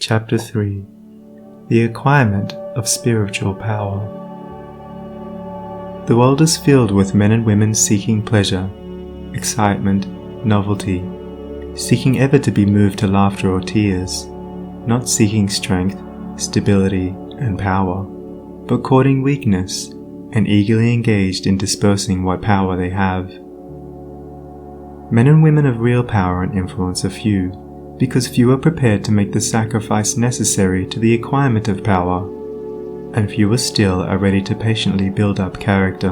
Chapter 3 The Acquirement of Spiritual Power. The world is filled with men and women seeking pleasure, excitement, novelty, seeking ever to be moved to laughter or tears, not seeking strength, stability, and power, but courting weakness and eagerly engaged in dispersing what power they have. Men and women of real power and influence are few, because few are prepared to make the sacrifice necessary to the acquirement of power, and fewer still are ready to patiently build up character.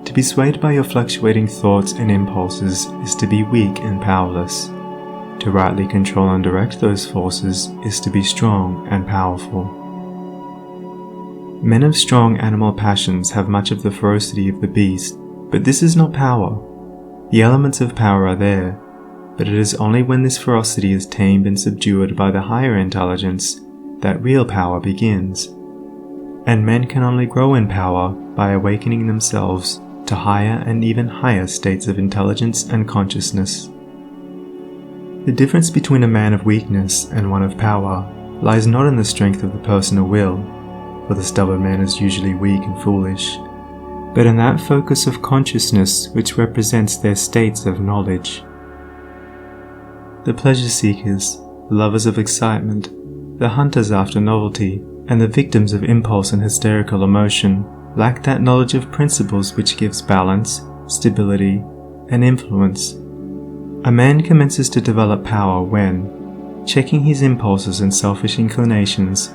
To be swayed by your fluctuating thoughts and impulses is to be weak and powerless. To rightly control and direct those forces is to be strong and powerful. Men of strong animal passions have much of the ferocity of the beast, but this is not power. The elements of power are there, but it is only when this ferocity is tamed and subdued by the higher intelligence that real power begins. And men can only grow in power by awakening themselves to higher and even higher states of intelligence and consciousness. The difference between a man of weakness and one of power lies not in the strength of the personal will, for the stubborn man is usually weak and foolish, but in that focus of consciousness which represents their states of knowledge. The pleasure seekers, the lovers of excitement, the hunters after novelty, and the victims of impulse and hysterical emotion lack that knowledge of principles which gives balance, stability, and influence. A man commences to develop power when, checking his impulses and selfish inclinations,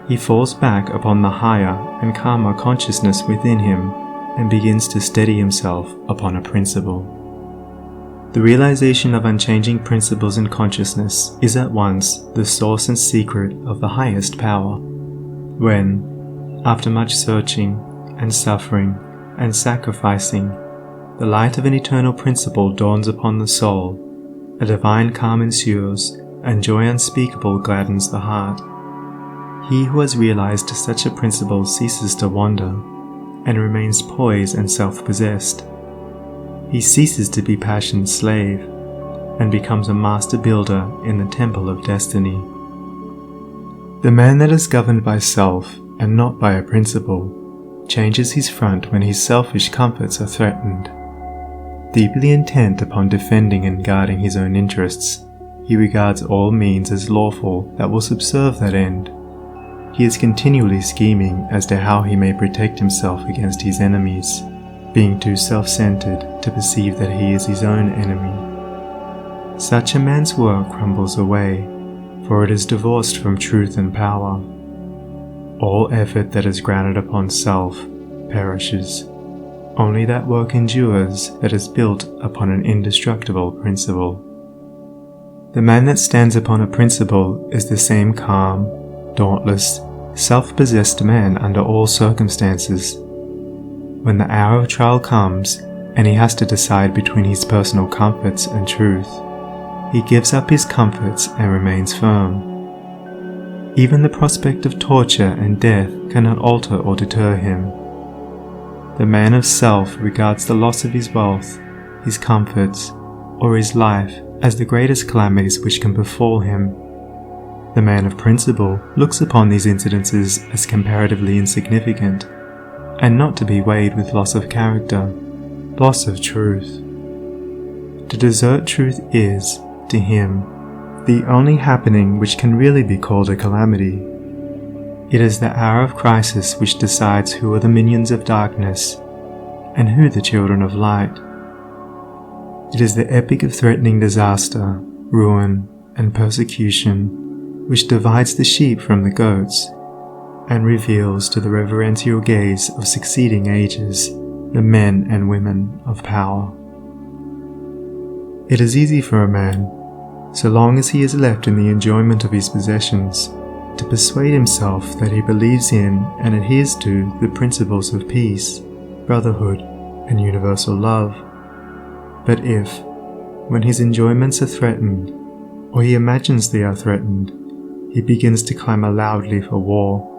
he falls back upon the higher and calmer consciousness within him and begins to steady himself upon a principle. The realization of unchanging principles in consciousness is at once the source and secret of the highest power. When, after much searching and suffering and sacrificing, the light of an eternal principle dawns upon the soul, a divine calm ensues, and joy unspeakable gladdens the heart. He who has realized such a principle ceases to wander, and remains poised and self-possessed. He ceases to be passion's slave, and becomes a master builder in the temple of destiny. The man that is governed by self, and not by a principle, changes his front when his selfish comforts are threatened. Deeply intent upon defending and guarding his own interests, he regards all means as lawful that will subserve that end. He is continually scheming as to how he may protect himself against his enemies, being too self-centered to perceive that he is his own enemy. Such a man's work crumbles away, for it is divorced from truth and power. All effort that is grounded upon self perishes. Only that work endures that is built upon an indestructible principle. The man that stands upon a principle is the same calm, dauntless, self-possessed man under all circumstances. When the hour of trial comes, and he has to decide between his personal comforts and truth, he gives up his comforts and remains firm. Even the prospect of torture and death cannot alter or deter him. The man of self regards the loss of his wealth, his comforts, or his life as the greatest calamities which can befall him. The man of principle looks upon these incidences as comparatively insignificant, and not to be weighed with loss of character, loss of truth. To desert truth is, to him, the only happening which can really be called a calamity. It is the hour of crisis which decides who are the minions of darkness, and who the children of light. It is the epoch of threatening disaster, ruin, and persecution, which divides the sheep from the goats, and reveals to the reverential gaze of succeeding ages the men and women of power. It is easy for a man, so long as he is left in the enjoyment of his possessions, to persuade himself that he believes in and adheres to the principles of peace, brotherhood, and universal love. But if, when his enjoyments are threatened, or he imagines they are threatened, he begins to clamor loudly for war,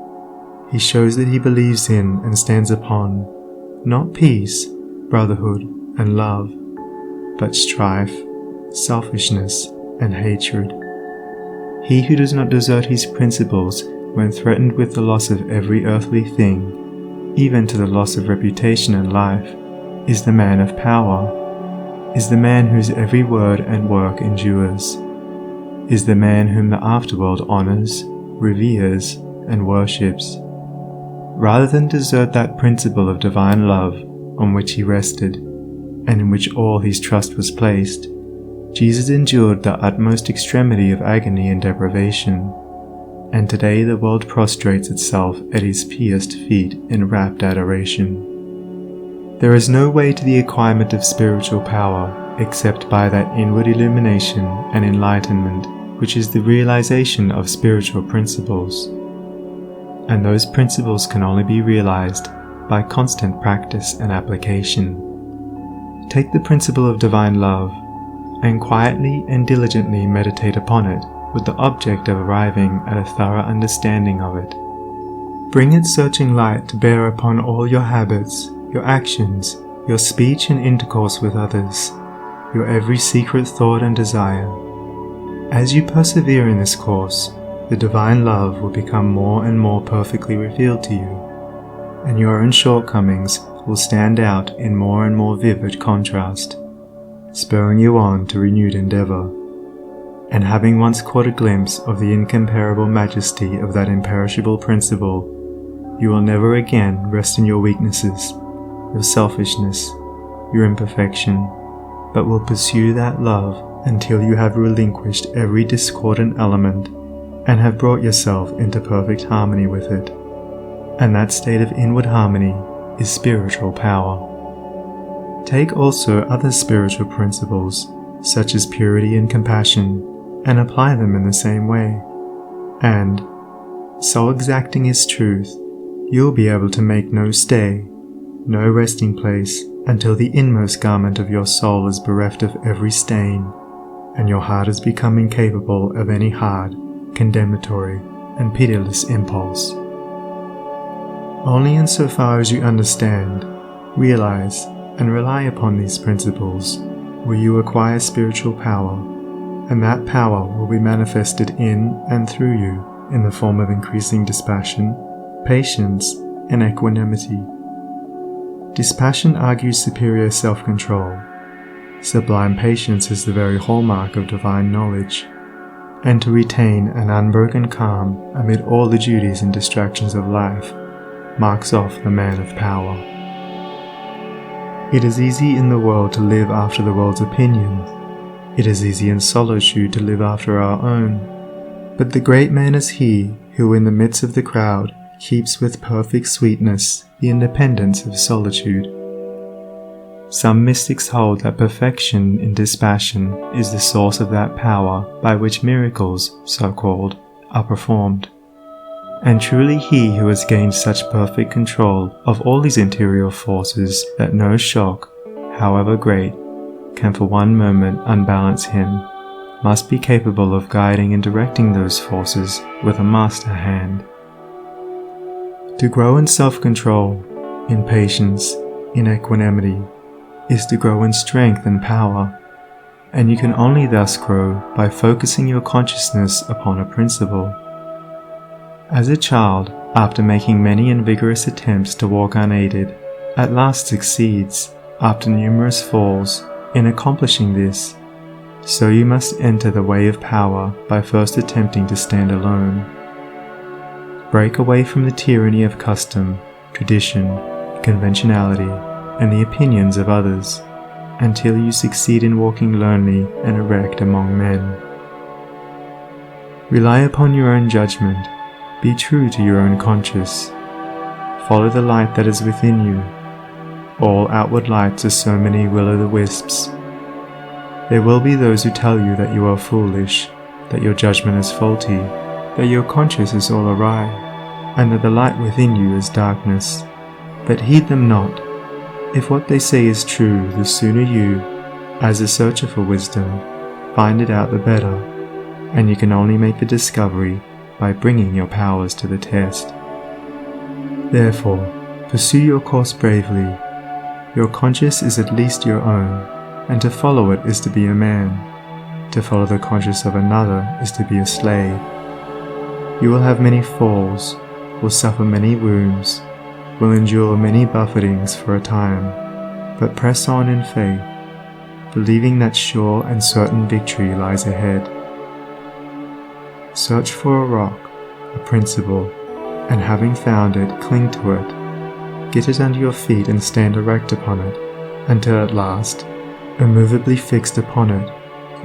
he shows that he believes in and stands upon, not peace, brotherhood, and love, but strife, selfishness, and hatred. He who does not desert his principles when threatened with the loss of every earthly thing, even to the loss of reputation and life, is the man of power, is the man whose every word and work endures, is the man whom the afterworld honors, reveres, and worships. Rather than desert that principle of divine love on which he rested, and in which all his trust was placed, Jesus endured the utmost extremity of agony and deprivation, and today the world prostrates itself at his pierced feet in rapt adoration. There is no way to the acquirement of spiritual power except by that inward illumination and enlightenment which is the realization of spiritual principles, and those principles can only be realized by constant practice and application. Take the principle of divine love, and quietly and diligently meditate upon it with the object of arriving at a thorough understanding of it. Bring its searching light to bear upon all your habits, your actions, your speech and intercourse with others, your every secret thought and desire. As you persevere in this course, the divine love will become more and more perfectly revealed to you, and your own shortcomings will stand out in more and more vivid contrast, spurring you on to renewed endeavor. And having once caught a glimpse of the incomparable majesty of that imperishable principle, you will never again rest in your weaknesses, your selfishness, your imperfection, but will pursue that love until you have relinquished every discordant element and have brought yourself into perfect harmony with it. And that state of inward harmony is spiritual power. Take also other spiritual principles, such as purity and compassion, and apply them in the same way. And, so exacting is truth, you will be able to make no stay, no resting place, until the inmost garment of your soul is bereft of every stain, and your heart has become incapable of any hard, condemnatory, and pitiless impulse. Only insofar as you understand, realize, and rely upon these principles will you acquire spiritual power, and that power will be manifested in and through you in the form of increasing dispassion, patience, and equanimity. Dispassion argues superior self-control. Sublime patience is the very hallmark of divine knowledge, and to retain an unbroken calm amid all the duties and distractions of life marks off the man of power. It is easy in the world to live after the world's opinion. It is easy in solitude to live after our own. But the great man is he who in the midst of the crowd keeps with perfect sweetness the independence of solitude. Some mystics hold that perfection in dispassion is the source of that power by which miracles, so-called, are performed. And truly he who has gained such perfect control of all his interior forces that no shock, however great, can for one moment unbalance him, must be capable of guiding and directing those forces with a master hand. To grow in self-control, in patience, in equanimity, is to grow in strength and power, and you can only thus grow by focusing your consciousness upon a principle. As a child, after making many and vigorous attempts to walk unaided, at last succeeds, after numerous falls, in accomplishing this, so you must enter the way of power by first attempting to stand alone. Break away from the tyranny of custom, tradition, conventionality, and the opinions of others, until you succeed in walking lonely and erect among men. Rely upon your own judgment. Be true to your own conscience. Follow the light that is within you. All outward lights are so many will-o'-the-wisps. There will be those who tell you that you are foolish, that your judgment is faulty, that your conscience is all awry, and that the light within you is darkness. But heed them not. If what they say is true, the sooner you, as a searcher for wisdom, find it out the better, and you can only make the discovery by bringing your powers to the test. Therefore, pursue your course bravely. Your conscience is at least your own, and to follow it is to be a man. To follow the conscience of another is to be a slave. You will have many falls, will suffer many wounds, will endure many buffetings for a time, but press on in faith, believing that sure and certain victory lies ahead. Search for a rock, a principle, and having found it, cling to it. Get it under your feet and stand erect upon it, until at last, immovably fixed upon it,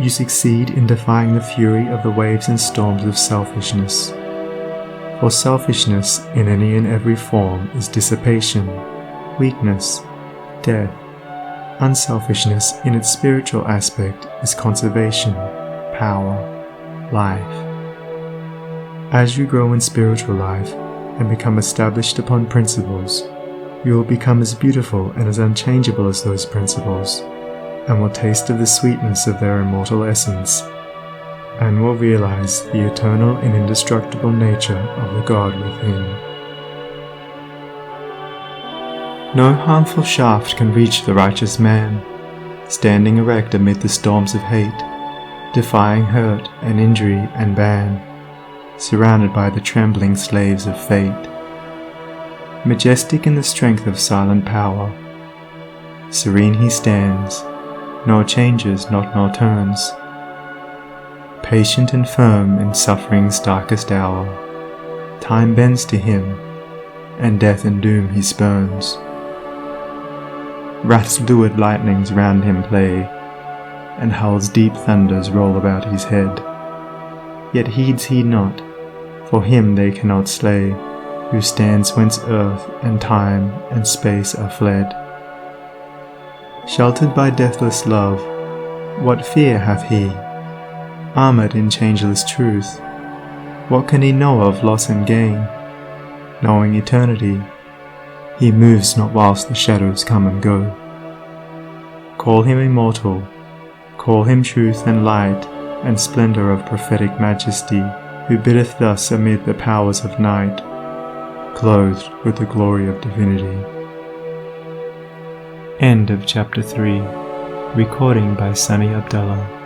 you succeed in defying the fury of the waves and storms of selfishness. For selfishness in any and every form is dissipation, weakness, death. Unselfishness in its spiritual aspect is conservation, power, life. As you grow in spiritual life and become established upon principles, you will become as beautiful and as unchangeable as those principles, and will taste of the sweetness of their immortal essence, and will realize the eternal and indestructible nature of the God within. No harmful shaft can reach the righteous man, standing erect amid the storms of hate, defying hurt and injury and ban, surrounded by the trembling slaves of fate. Majestic in the strength of silent power, serene he stands, nor changes not nor turns, patient and firm in suffering's darkest hour. Time bends to him, and death and doom he spurns. Wrath's lurid lightnings round him play, and hell's deep thunders roll about his head. Yet heeds he not, for him they cannot slay, who stands whence earth and time and space are fled. Sheltered by deathless love, what fear hath he? Armoured in changeless truth, what can he know of loss and gain? Knowing eternity, he moves not whilst the shadows come and go. Call him immortal, call him truth and light and splendour of prophetic majesty, who biddeth thus amid the powers of night, clothed with the glory of divinity. End of Chapter 3. Recording by Sunny Abdullah.